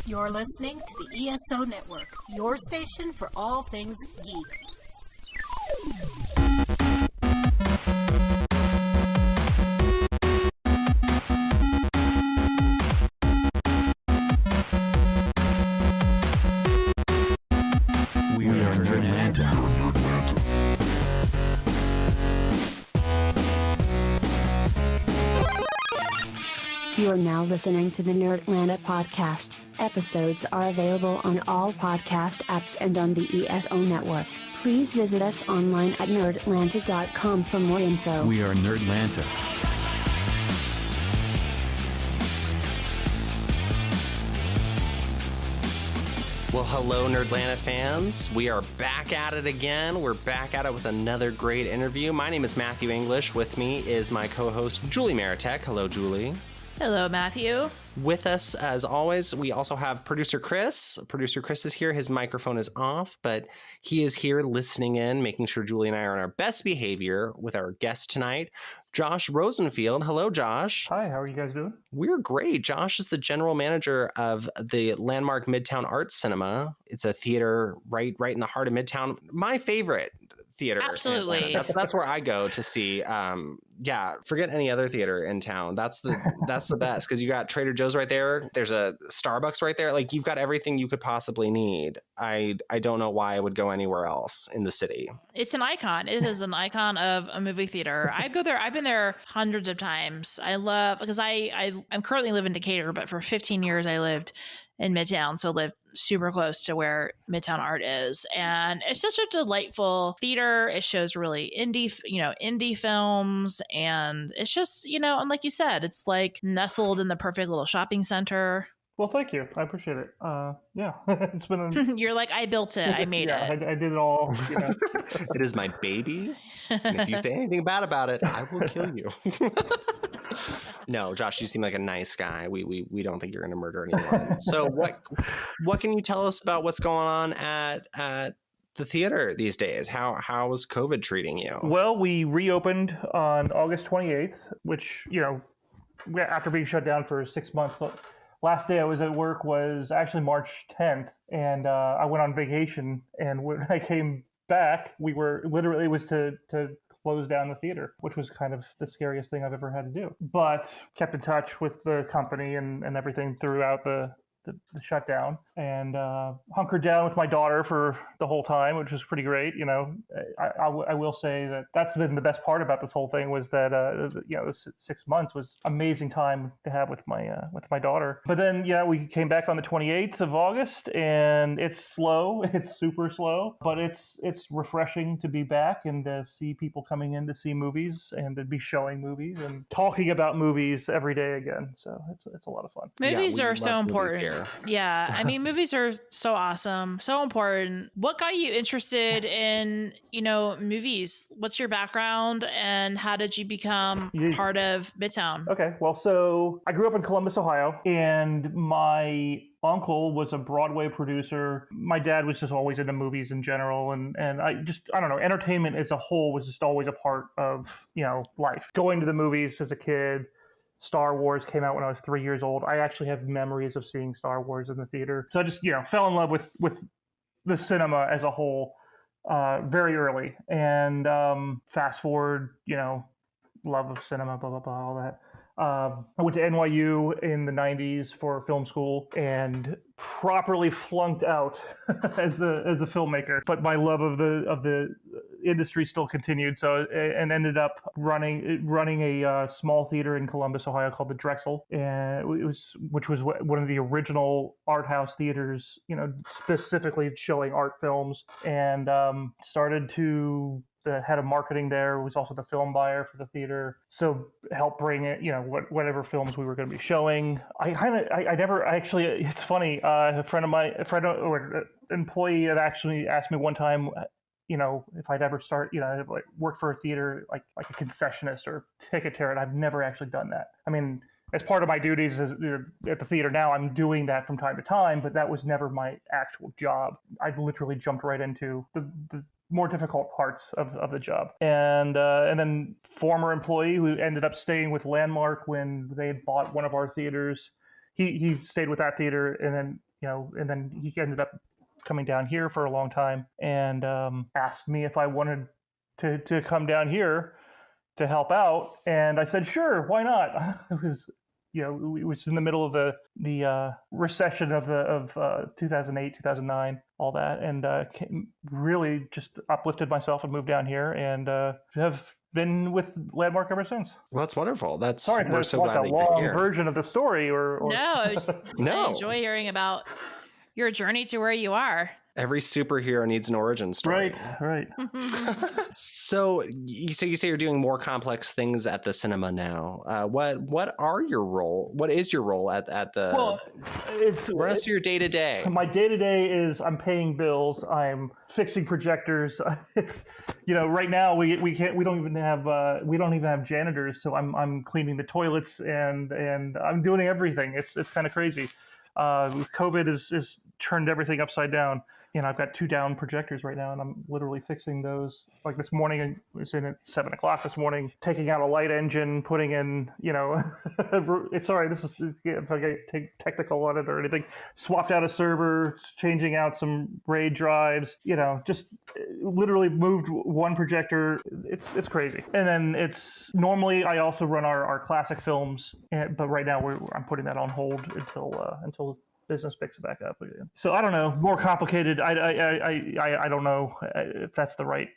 You're listening to the ESO Network, your station for all things geek. We are NerdLanta. You are now listening to the NerdLanta podcast. Episodes are available on all podcast apps and on the ESO Network. Please visit us online at nerdlanta.com for more info. We are NerdLanta. Well, hello, NerdLanta fans. We are back at it again. We're back at it with another great interview. My name is Matthew English. With me is my co-host, Julie Marateck. Hello, Julie. Hello, Matthew. With us, as always, we also have producer Chris. Producer Chris is here. His microphone is off, but he is here listening in, making sure Julie and I are on our best behavior with our guest tonight, Josh Rosenfield. Hello, Josh. Hi, how are you guys doing? We're great. Josh is the general manager of the landmark Midtown Arts Cinema. It's a theater right in the heart of Midtown. My favorite theater. Absolutely. That's where I go to see. Forget any other theater in town. That's the best, because you got Trader Joe's right there. There's a Starbucks right there. Like, you've got everything you could possibly need. I don't know why I would go anywhere else in the city. It's an icon. It is an icon of a movie theater. I go there. I've been there hundreds of times. I love, because I'm currently living in Decatur, but for 15 years I lived in Midtown, so lived super close to where Midtown Art is, and it's such a delightful theater. It shows really indie films, and it's just, and like you said, it's like nestled in the perfect little shopping center. Well, thank you. I appreciate it. It's been You're like, I built it. I made it. I did it all. It is my baby, and if you say anything bad about it, I will kill you. No, Josh, you seem like a nice guy. We don't think you're going to murder anyone. So what can you tell us about what's going on at the theater these days? How is COVID treating you? Well, we reopened on August 28th, which, after being shut down for 6 months. The last day I was at work was actually March 10th, and I went on vacation, and when I came back, it was to close down the theater, which was kind of the scariest thing I've ever had to do. But kept in touch with the company and everything throughout the shutdown, and hunkered down with my daughter for the whole time, which was pretty great. I will say that's been the best part about this whole thing, was that 6 months was amazing time to have with my daughter. But then we came back on the 28th of August, and it's slow. It's super slow, but it's refreshing to be back and to see people coming in to see movies and to be showing movies and talking about movies every day again. So it's a lot of fun. Movies are so important. Yeah, I mean, movies are so awesome, so important. What got you interested in, movies? What's your background, and how did you become part of Midtown? Okay, well, so I grew up in Columbus, Ohio, and my uncle was a Broadway producer. My dad was just always into movies in general, and I don't know, entertainment as a whole was just always a part of, life. Going to the movies as a kid. Star Wars came out when I was 3 years old. I actually have memories of seeing Star Wars in the theater. So I just, fell in love with the cinema as a whole very early. And fast forward, love of cinema, blah, blah, blah, all that. I went to NYU in the 90s for film school and properly flunked out as a filmmaker. But my love of the industry still continued. So and ended up running a small theater in Columbus, Ohio called the Drexel, and which was one of the original art house theaters, specifically showing art films, and started to. The head of marketing there was also the film buyer for the theater, so helped bring it, whatever films we were going to be showing. It's funny. An employee had actually asked me one time, if I'd ever start, work for a theater, like a concessionist or ticket tear, and I've never actually done that. I mean, as part of my duties at the theater now, I'm doing that from time to time, but that was never my actual job. I literally jumped right into the more difficult parts of the job. And then former employee who ended up staying with Landmark when they had bought one of our theaters. He stayed with that theater and then and then he ended up coming down here for a long time and asked me if I wanted to come down here to help out, and I said sure, why not? It was it was in the middle of the recession of 2008, 2009, all that, and really just uplifted myself and moved down here, and have been with Landmark ever since. Well, that's wonderful. We're so glad that you're here. A long version of the story, or... No, no. I enjoy hearing about your journey to where you are. Every superhero needs an origin story. Right. So you say you're doing more complex things at the cinema now. What are your role? What is your role at the? Well, run us through your day to day. My day to day is I'm paying bills. I'm fixing projectors. It's right now we don't even have janitors. So I'm cleaning the toilets and I'm doing everything. It's kind of crazy. COVID has turned everything upside down. I've got 2 down projectors right now, and I'm literally fixing those. Like this morning, I was in at 7 o'clock this morning, taking out a light engine, putting in, sorry, this is, if I get technical on it or anything, swapped out a server, changing out some RAID drives, just literally moved one projector. It's crazy. And then normally I also run our classic films, but right now I'm putting that on hold until business picks it back up again. So I don't know, more complicated. I don't know if that's the right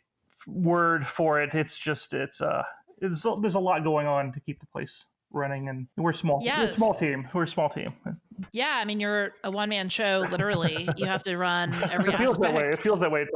word for it. It's just there's a lot going on to keep the place running, and we're small. Yeah. We're a small team. Yeah, I mean, you're a one-man show. Literally, you have to run every aspect. It feels that way.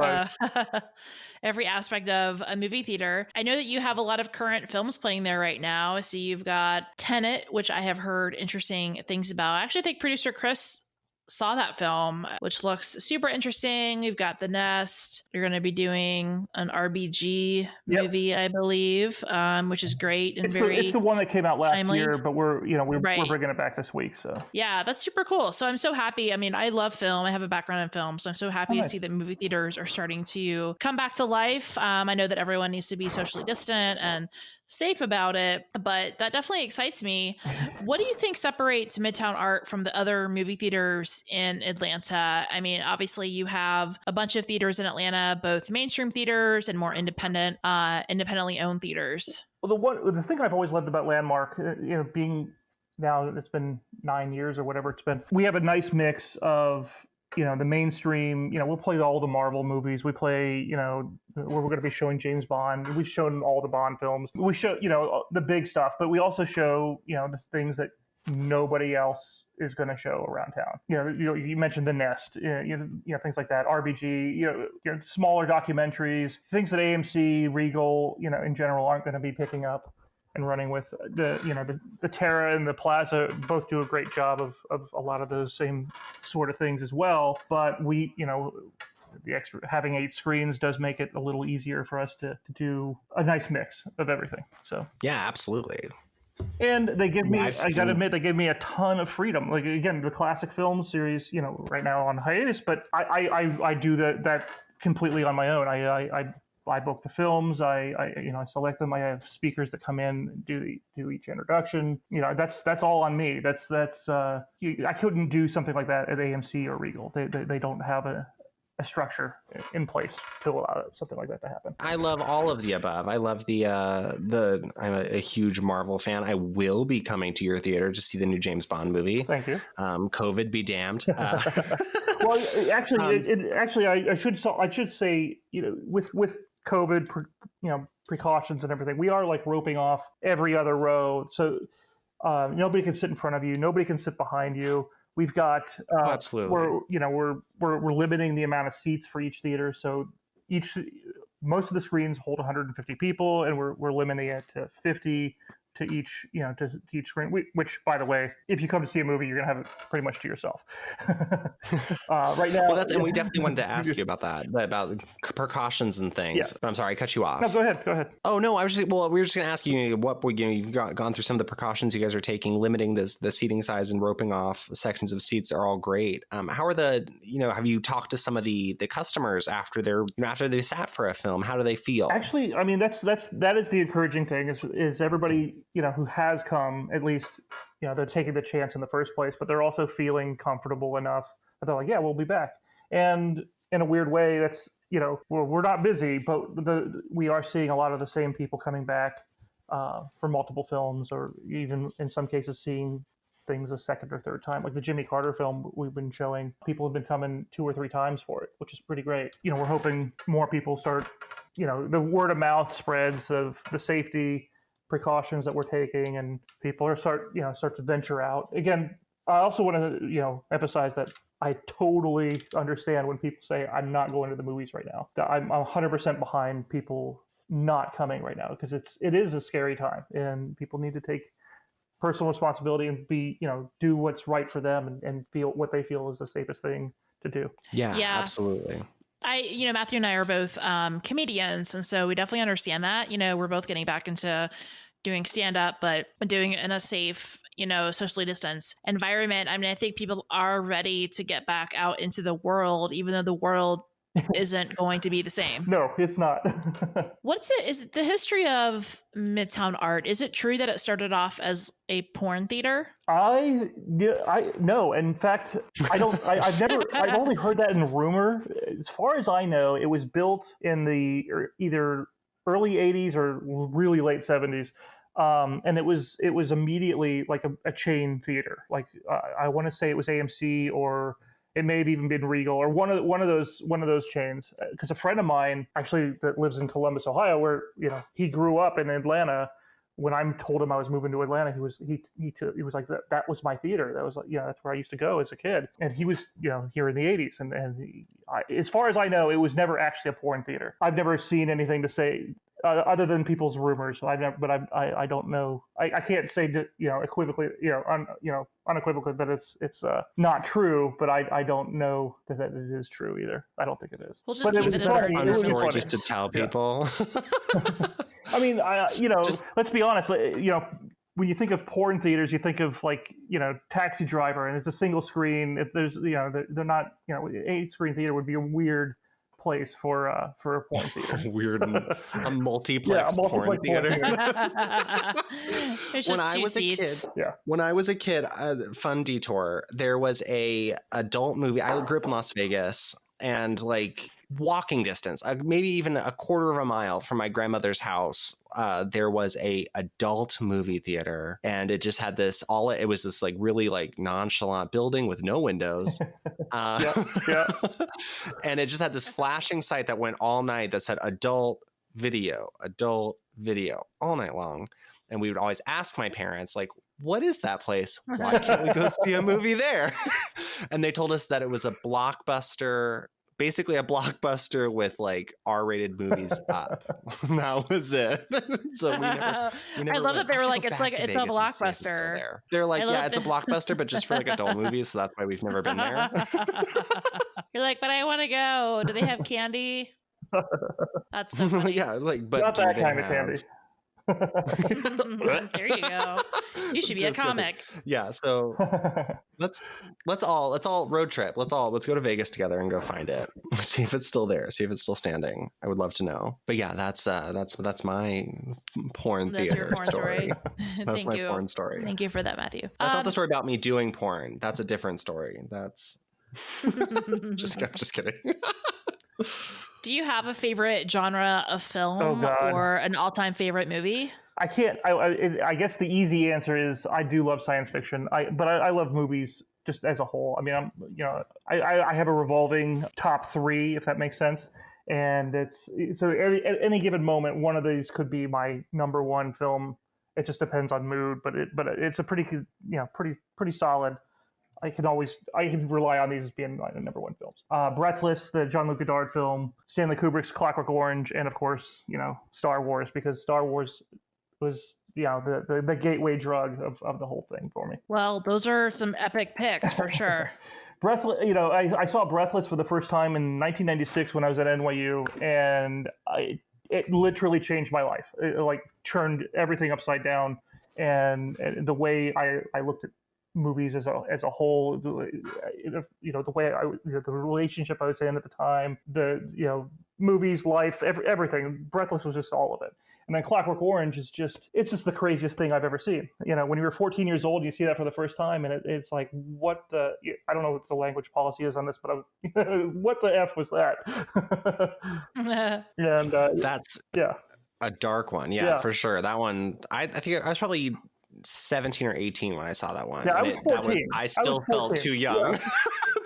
Every aspect of a movie theater. I know that you have a lot of current films playing there right now. So you've got Tenet, which I have heard interesting things about. I actually think producer Chris saw that film, which looks super interesting. We've got The Nest. You're going to be doing an RBG movie, I believe, which is great and it's the one that came out last timely. Year, but we're bringing it back this week. So yeah, that's super cool. So I'm so happy. I mean, I love film. I have a background in film, so I'm so happy to see that movie theaters are starting to come back to life. I know that everyone needs to be socially distant and safe about it, but that definitely excites me. What do you think separates Midtown Art from the other movie theaters in Atlanta? I mean, obviously you have a bunch of theaters in Atlanta, both mainstream theaters and more independently owned theaters. Well, the thing I've always loved about Landmark, being now it's been 9 years or whatever it's been, we have a nice mix of the mainstream, we'll play all the Marvel movies. We play, we're going to be showing James Bond. We've shown all the Bond films. We show, the big stuff, but we also show, the things that nobody else is going to show around town. You mentioned The Nest, things like that, RBG, smaller documentaries, things that AMC, Regal, in general aren't going to be picking up and running with. The Terra and the Plaza both do a great job of a lot of those same sort of things as well. But we, the extra having 8 screens does make it a little easier for us to do a nice mix of everything. So yeah, absolutely. And they give me, I gotta admit, they give me a ton of freedom. Like again, the classic film series, right now on hiatus, but I do that completely on my own. I book the films. I select them. I have speakers that come in and do each introduction. That's all on me. I couldn't do something like that at AMC or Regal. They don't have a structure in place to allow something like that to happen. I love all of the above. I love I'm a huge Marvel fan. I will be coming to your theater to see the new James Bond movie. Thank you. COVID be damned. Well, actually, I should say, with COVID, precautions and everything, we are like roping off every other row. So nobody can sit in front of you. Nobody can sit behind you. We've got absolutely. We're limiting the amount of seats for each theater. So most of the screens hold 150 people, and we're limiting it to 50 to each screen. Which, by the way, if you come to see a movie, you're gonna have it pretty much to yourself. Right now, well, and we definitely wanted to ask you about that, about precautions and things. Yeah. But I'm sorry, I cut you off. No, go ahead. Oh no, we were just gonna ask you what you've gone through some of the precautions you guys are taking, limiting the seating size and roping off sections of seats are all great. How are have you talked to some of the customers after they sat for a film? How do they feel? Actually, I mean that is the encouraging thing is everybody who has come, at least they're taking the chance in the first place, but they're also feeling comfortable enough that they're like, yeah, we'll be back. And in a weird way, that's, we're not busy, but we are seeing a lot of the same people coming back for multiple films, or even in some cases seeing things a second or third time. Like the Jimmy Carter film we've been showing, people have been coming 2 or 3 times for it, which is pretty great. We're hoping more people start, the word of mouth spreads of the safety precautions that we're taking, and people are start to venture out. Again, I also want to, emphasize that I totally understand when people say I'm not going to the movies right now. That I'm 100% behind people not coming right now, because it is a scary time, and people need to take personal responsibility and do what's right for them, and feel what they feel is the safest thing to do. Yeah, absolutely. Matthew and I are both comedians, and so we definitely understand that. We're both getting back into doing stand-up, but doing it in a safe, socially distanced environment. I mean, I think people are ready to get back out into the world, even though the world isn't going to be the same. No, it's not. Is it the history of Midtown art? Is it true that it started off as a porn theater? No. In fact, I've only heard that in rumor. As far as I know, it was built in the either early 80s or really late 70s. And it was immediately like a chain theater. Like I want to say it was AMC, or it may have even been Regal, or one of those chains. Because a friend of mine actually that lives in Columbus, Ohio, where he grew up in Atlanta. When I told him I was moving to Atlanta, he was like, that was my theater. That was that's where I used to go as a kid. And he was here in the 80s, and as far as I know, it was never actually a porn theater. I've never seen anything to say other than people's rumors. I don't know. I can't say equivocally unequivocally that it's not true, but I don't know that it is true either. I don't think it is. We'll just keep it a story just to tell people. I mean, let's be honest. When you think of porn theaters, you think of Taxi Driver, and it's a single screen. If there's they're not 8-screen theater would be a weird place for a porn theater. Weird, a multiplex porn theater. When I was a kid, fun detour. There was a adult movie. I grew up in Las Vegas, and walking distance, maybe even a quarter of a mile from my grandmother's house, there was a adult movie theater, and it just had this it was this really nonchalant building with no windows. Yeah. And it just had this flashing sight that went all night that said adult video all night long. And we would always ask my parents, what is that place? Why can't we go see a movie there? And they told us that it was a Blockbuster, basically a Blockbuster with R-rated movies up. That was it. So we never I love that they were it's a Blockbuster. They're it's a Blockbuster, but just for adult movies. So that's why we've never been there. You're like, but I want to go. Do they have candy? That's so funny. Yeah, but not that kind of candy. There you go. You should be a comic. Yeah, so let's all road trip. Let's go to Vegas together and go find it. See if it's still there. See if it's still standing. I would love to know. But yeah, that's my porn That's theater your porn story. That's my porn story. Thank you for that, Matthew. That's not the story about me doing porn. That's a different story. That's just kidding. Do you have a favorite genre of film or an all-time favorite movie? I can't. I guess the easy answer is I do love science fiction. But I love movies just as a whole. I mean, I have a revolving top 3, if that makes sense. And it's so at any given moment, one of these could be my number 1 film. It just depends on mood, but it's a pretty solid. I can rely on these as being my number 1 films. Breathless, the Jean-Luc Godard film, Stanley Kubrick's Clockwork Orange, and of course, Star Wars, because Star Wars was the gateway drug of the whole thing for me. Well, those are some epic picks for sure. Breathless, I saw Breathless for the first time in 1996 when I was at NYU, and it literally changed my life. It turned everything upside down, and the way I looked at movies as a whole, the way the relationship I was in at the time, movies, life, everything. Breathless was just all of it. And then Clockwork Orange is it's just the craziest thing I've ever seen. You know, when you're 14 years old, you see that for the first time, and it's like, I don't know what the language policy is on this, but what the F was that? And that's yeah. a dark one. Yeah, for sure. That one, I think I was probably 17 or 18 when I saw that one. Yeah, I was 14. I still felt too young. Yeah.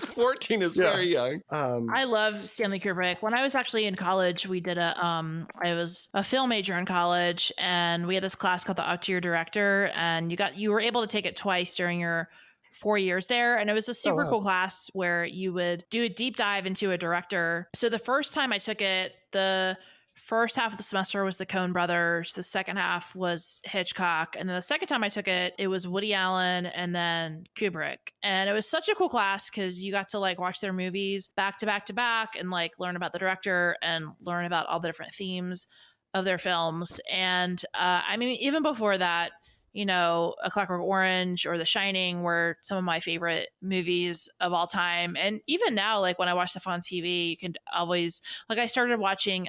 14 is very young. I love Stanley Kubrick. When I was actually in college, we did I was a film major in college, and we had this class called the Auteur Director, and you were able to take it twice during your 4 years there. And it was a super cool class where you would do a deep dive into a director. So the first time I took it, the first half of the semester was the Coen brothers. The second half was Hitchcock. And then the second time I took it, it was Woody Allen and then Kubrick. And it was such a cool class because you got to like watch their movies back to back to back and like learn about the director and learn about all the different themes of their films. And I mean, even before that, you know, A Clockwork Orange or The Shining were some of my favorite movies of all time. And even now, like when I watch stuff on TV, you can always, like I started watching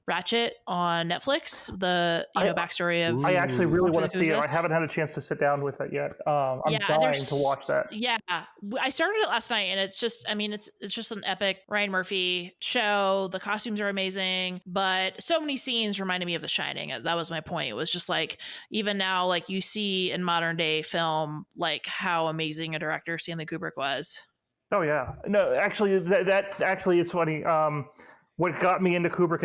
Ratchet on Netflix, the backstory of. I actually really want to see it. I haven't had a chance to sit down with it yet. I'm dying to watch that. Yeah, I started it last night, and it's just, I mean, it's just an epic Ryan Murphy show. The costumes are amazing, but so many scenes reminded me of The Shining. That was my point. It was just like, even now, like you see in modern day film, like how amazing a director Stanley Kubrick was. Oh yeah, no, actually, that actually it's funny. What got me into Kubrick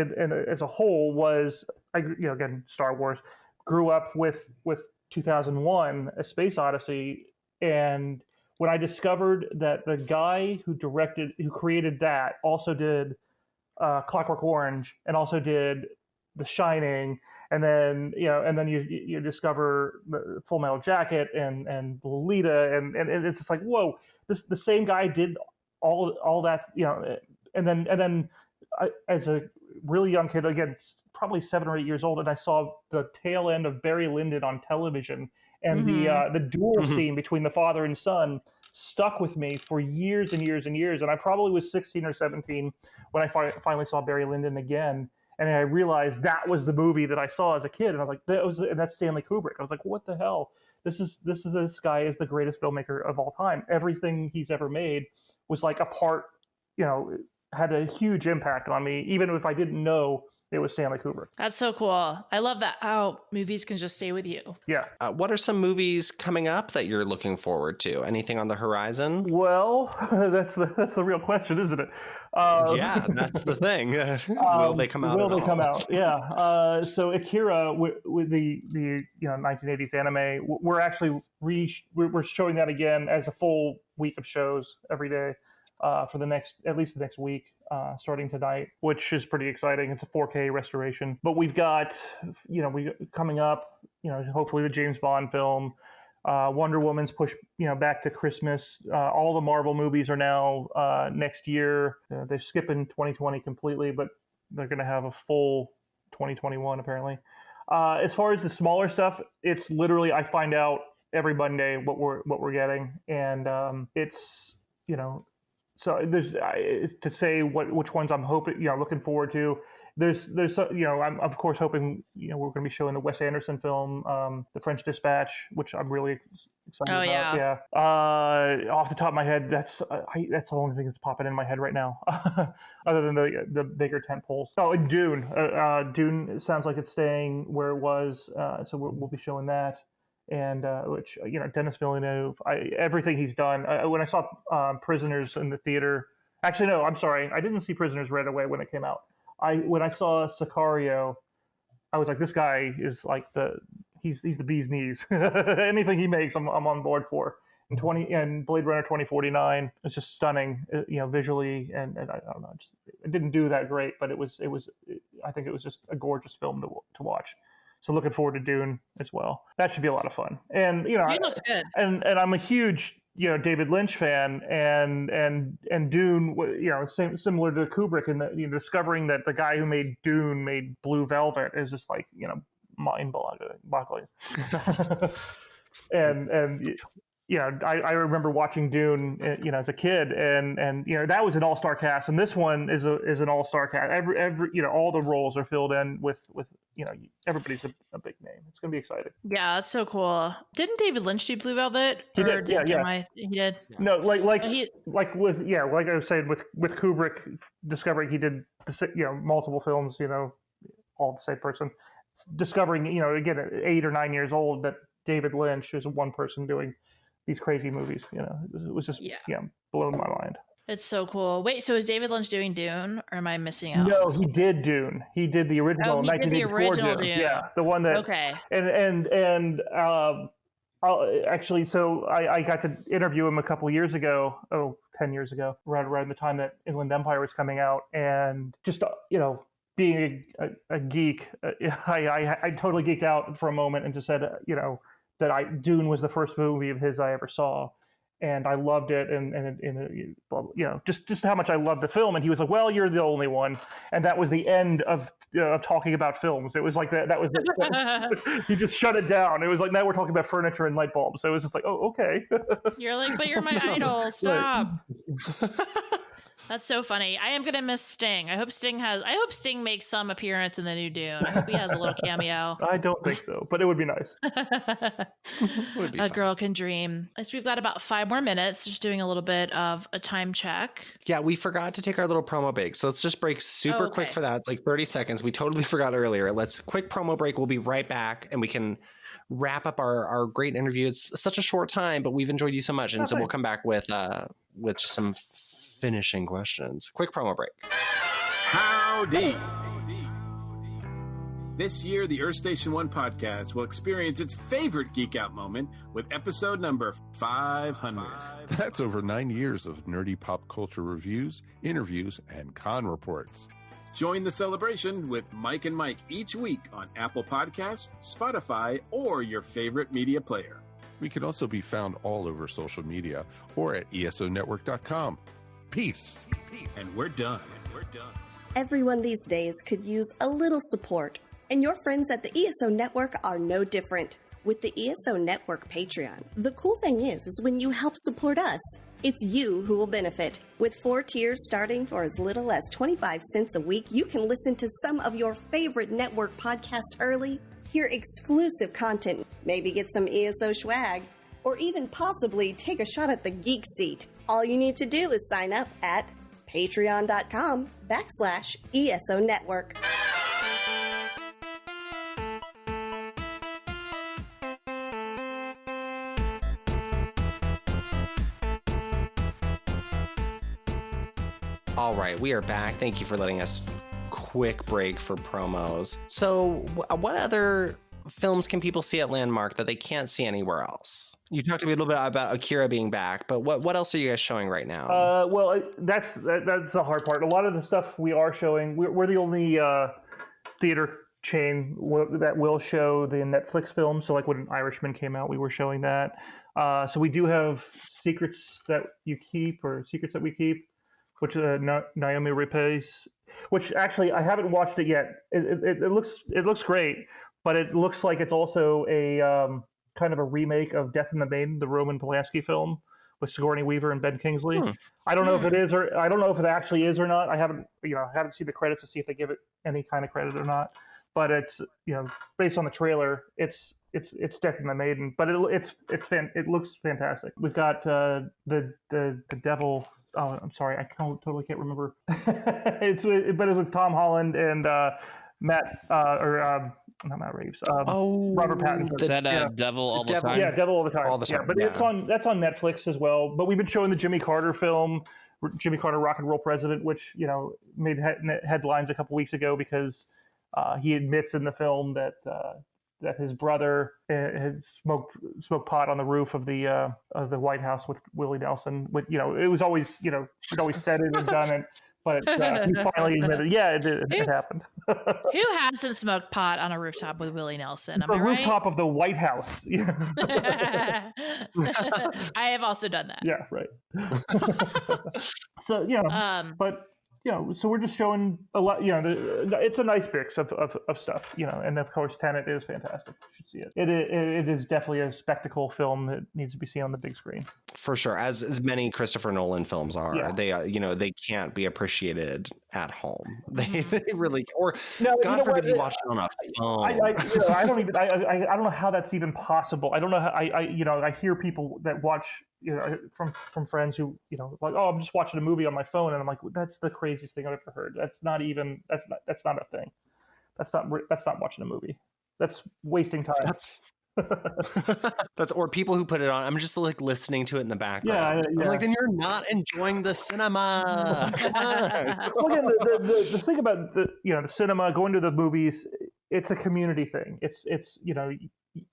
as a whole was, again, Star Wars. Grew up with 2001: A Space Odyssey, and when I discovered that the guy who created that also did Clockwork Orange and also did The Shining. And then you discover the Full Metal Jacket and Lolita, and it's just like, whoa, the same guy did all that, and then I, as a really young kid, again probably 7 or 8 years old, and I saw the tail end of Barry Lyndon on television, and the duel scene between the father and son stuck with me for years and years and years, and I probably was 16 or 17 when I finally saw Barry Lyndon again. And I realized that was the movie that I saw as a kid, and I was like, that's Stanley Kubrick. I was like, what the hell? This guy is the greatest filmmaker of all time. Everything he's ever made was like a part, had a huge impact on me, even if I didn't know it was Stanley Kubrick. That's so cool. I love that, how movies can just stay with you. Yeah. What are some movies coming up that you're looking forward to? Anything on the horizon? Well, that's the real question, isn't it? Yeah, that's the thing. Will they come out? Will they come out? Yeah. So Akira, with the 1980s anime, we're actually we're showing that again as a full week of shows every day for at least the next week, starting tonight, which is pretty exciting. It's a 4K restoration. But we've got coming up, hopefully the James Bond film. Wonder Woman's pushed back to Christmas. All the Marvel movies are now next year. They're skipping 2020 completely, but they're going to have a full 2021 apparently. As far as the smaller stuff, it's literally, I find out every Monday what we're getting, and it's so there's to say which ones I'm hoping looking forward to. There's I'm of course hoping we're going to be showing the Wes Anderson film, The French Dispatch, which I'm really excited about. Yeah. Off the top of my head, that's the only thing that's popping in my head right now, other than the bigger tent poles. Oh, and Dune. Dune sounds like it's staying where it was, so we'll be showing that. And which Denis Villeneuve, everything he's done. When I saw Prisoners in the theater, actually no, I'm sorry, I didn't see Prisoners right away when it came out. When I saw Sicario, I was like, this guy is like he's the bee's knees. Anything he makes, I'm on board for. And Blade Runner 2049 is just stunning, visually, and I don't know, it didn't do that great, but it was I think it was just a gorgeous film to watch. So looking forward to Dune as well. That should be a lot of fun. And Dune looks good. And I'm a huge David Lynch fan, and Dune, similar to Kubrick, and discovering that the guy who made Dune made Blue Velvet is just like mind-boggling. and I remember watching Dune, as a kid, and that was an all-star cast, and this one is an all-star cast. Every all the roles are filled in with everybody's a big name. It's gonna be exciting. Yeah, that's so cool. Didn't David Lynch do Blue Velvet? He did. Yeah. He did. No, like I was saying with Kubrick discovering he did multiple films, all the same person, discovering again at 8 or 9 years old that David Lynch is one person doing these crazy movies. It was just blown my mind. It's so cool. Wait, so is David Lynch doing Dune, or am I missing out? No, he did Dune. He did the original. Oh, he did the original Dune. Yeah, the one that. Okay. And actually, so I got to interview him a couple of years ago. 10 years ago, around the time that Inland Empire was coming out, and just being a geek, I totally geeked out for a moment and just said that Dune was the first movie of his I ever saw. And I loved it, and just how much I loved the film. And he was like, "Well, you're the only one," and that was the end of talking about films. It was like that. That was he just shut it down. It was like, now we're talking about furniture and light bulbs. So it was just like, oh, okay. You're like, but you're my idol. Stop. That's so funny. I am gonna miss Sting. I hope Sting makes some appearance in the new Dune. I hope he has a little cameo. I don't think so, but it would be nice. Would be a girl can dream. So we've got about 5 more minutes. Just doing a little bit of a time check. Yeah, we forgot to take our little promo break, so let's just break super quick for that. It's like 30 seconds. We totally forgot earlier. Let's quick promo break. We'll be right back, and we can wrap up our great interview. It's such a short time, but we've enjoyed you so much, and so we'll come back with just some finishing questions. Quick promo break. Howdy. This year, the Earth Station 1 podcast will experience its favorite Geek Out moment with episode number 500. That's over 9 years of nerdy pop culture reviews, interviews, and con reports. Join the celebration with Mike and Mike each week on Apple Podcasts, Spotify, or your favorite media player. We can also be found all over social media or at ESONetwork.com. Peace. And we're done. Everyone these days could use a little support, and your friends at the ESO Network are no different. With the ESO Network Patreon, the cool thing is when you help support us, it's you who will benefit. With 4 tiers starting for as little as 25 cents a week, you can listen to some of your favorite network podcasts early, hear exclusive content, maybe get some ESO swag, or even possibly take a shot at the geek seat. All you need to do is sign up at patreon.com/ESO Network. All right, we are back. Thank you for letting us quick break for promos. So what other films can people see at Landmark that they can't see anywhere else? You talked a little bit about Akira being back, but what else are you guys showing right now? Well, that's the hard part. A lot of the stuff we are showing, we're the only theater chain that will show the Netflix films. So like when Irishman came out, we were showing that. So we do have Secrets That We Keep, which Naomi Rapace, which actually I haven't watched it yet. It looks great, but it looks like it's also a kind of a remake of Death and the Maiden, the Roman Polanski film with Sigourney Weaver and Ben Kingsley. I don't know if it is, or I don't know if it actually is or not. I haven't seen the credits to see if they give it any kind of credit or not. But it's based on the trailer, it's Death and the Maiden, but it looks fantastic. We've got the Devil. Oh, I'm sorry, I totally can't remember. But it's with Tom Holland and not Matt Reeves. Robert Pattinson. Is that Devil All the Time? Yeah, Devil All the Time. But that's on Netflix as well. But we've been showing the Jimmy Carter film, Jimmy Carter Rock and Roll President, which made headlines a couple weeks ago because he admits in the film that his brother had smoked pot on the roof of the White House with Willie Nelson. It was always he'd always said it and done it. But he finally admitted, it happened. Who hasn't smoked pot on a rooftop with Willie Nelson? Am I right? Rooftop of the White House. I have also done that. Yeah, right. So, but So we're just showing a lot. It's a nice mix of stuff. And of course, Tenet is fantastic. You should see it. It is definitely a spectacle film that needs to be seen on the big screen. For sure, as many Christopher Nolan films are. Yeah. They can't be appreciated at home. They really, or no, God forbid you watch it on a phone. I don't know how that's even possible. I don't know how I hear people that watch from friends who like, oh, I'm just watching a movie on my phone, and I'm like, that's the craziest thing I've ever heard. That's not a thing. That's not watching a movie. That's wasting time. That's or people who put it on. I'm just like listening to it in the background. Yeah. I'm like, then you're not enjoying the cinema. Well, again, the thing about the cinema, going to the movies, it's a community thing. It's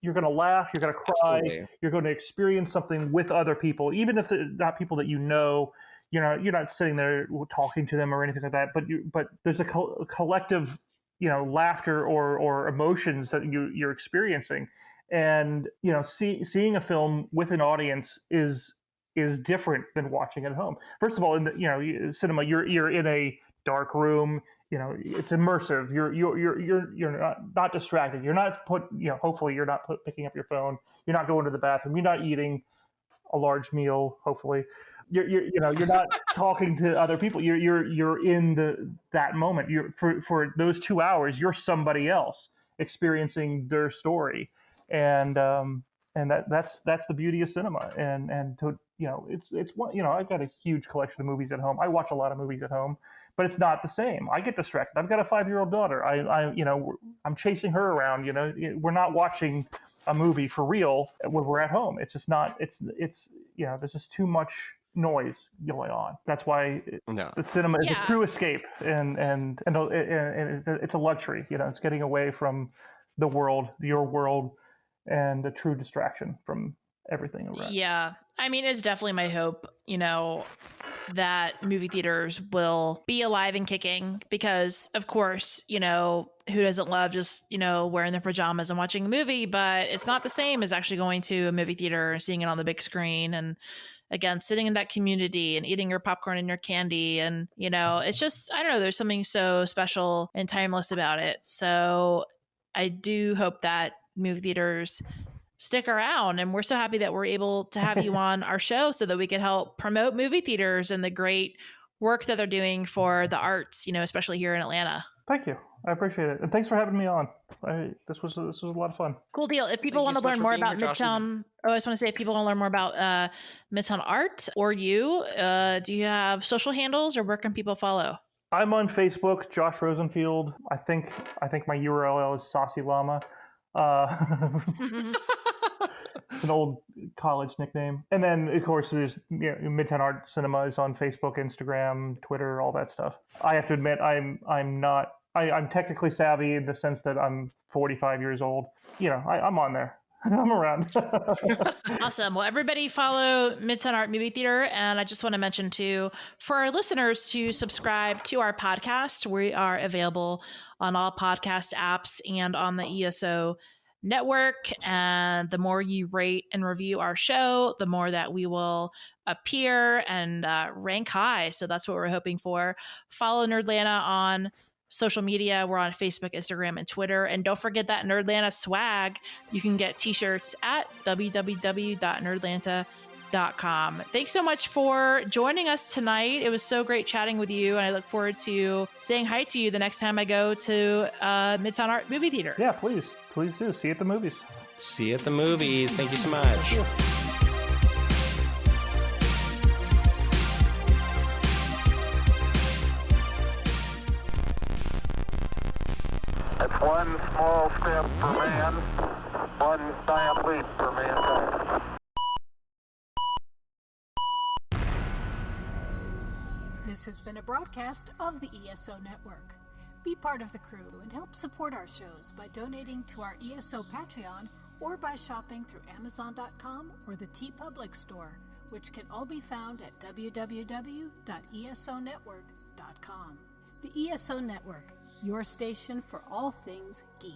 you're going to laugh, you're going to cry, Absolutely. You're going to experience something with other people, even if they're not people that you're not sitting there talking to them or anything like that. But there's a collective laughter or emotions that you're experiencing. And seeing a film with an audience is different than watching it at home. First of all, in the cinema, you're in a dark room. It's immersive. You're not distracted. You're not hopefully you're not picking up your phone. You're not going to the bathroom. You're not eating a large meal. Hopefully, you're not talking to other people. You're in that moment. For those 2 hours, you're somebody else experiencing their story. And that's the beauty of cinema. And to it's one. I've got a huge collection of movies at home. I watch a lot of movies at home, but it's not the same. I get distracted. I've got a 5-year-old daughter. I'm chasing her around. We're not watching a movie for real when we're at home. It's just not. It's there's just too much noise going on. That's why the cinema is a true escape, and it's a luxury. It's getting away from the world, your world, and a true distraction from everything around. Yeah. I mean, it's definitely my hope, that movie theaters will be alive and kicking because, of course, who doesn't love just, wearing their pajamas and watching a movie, but it's not the same as actually going to a movie theater and seeing it on the big screen. And again, sitting in that community and eating your popcorn and your candy. And, it's just, I don't know, there's something so special and timeless about it. So I do hope that movie theaters stick around, and we're so happy that we're able to have you on our show so that we can help promote movie theaters and the great work that they're doing for the arts, especially here in Atlanta. Thank you. I appreciate it. And thanks for having me on. This was a lot of fun. Cool deal. If people want to learn more about Midtown, I just want to say, if people want to learn more about Midtown Art or you, do you have social handles, or where can people follow? I'm on Facebook, Josh Rosenfield. I think my URL is Saucy Llama. It's an old college nickname. And then, of course, there's Midtown Art Cinema is on Facebook, Instagram, Twitter, all that stuff. I have to admit, I'm technically savvy in the sense that I'm 45 years old. I'm on there. I'm around. Awesome. Well, everybody follow Midtown Art Movie Theater. And I just want to mention too, for our listeners to subscribe to our podcast, we are available on all podcast apps and on the ESO Network. And the more you rate and review our show, the more that we will appear and rank high. So that's what we're hoping for. Follow NerdLanta on social media. We're on Facebook, Instagram, and Twitter. And don't forget that NerdLanta swag. You can get t-shirts at www.nerdlanta.com. Thanks so much for joining us tonight. It was so great chatting with you, and I look forward to saying hi to you the next time I go to Midtown Art Movie Theater. Yeah, please do. See you at the movies. See you at the movies. Thank you so much. Yeah. It's one small step for man, one giant leap for mankind. This has been a broadcast of the ESO Network. Be part of the crew and help support our shows by donating to our ESO Patreon or by shopping through Amazon.com or the TeePublic store, which can all be found at www.esonetwork.com. The ESO Network, your station for all things geek.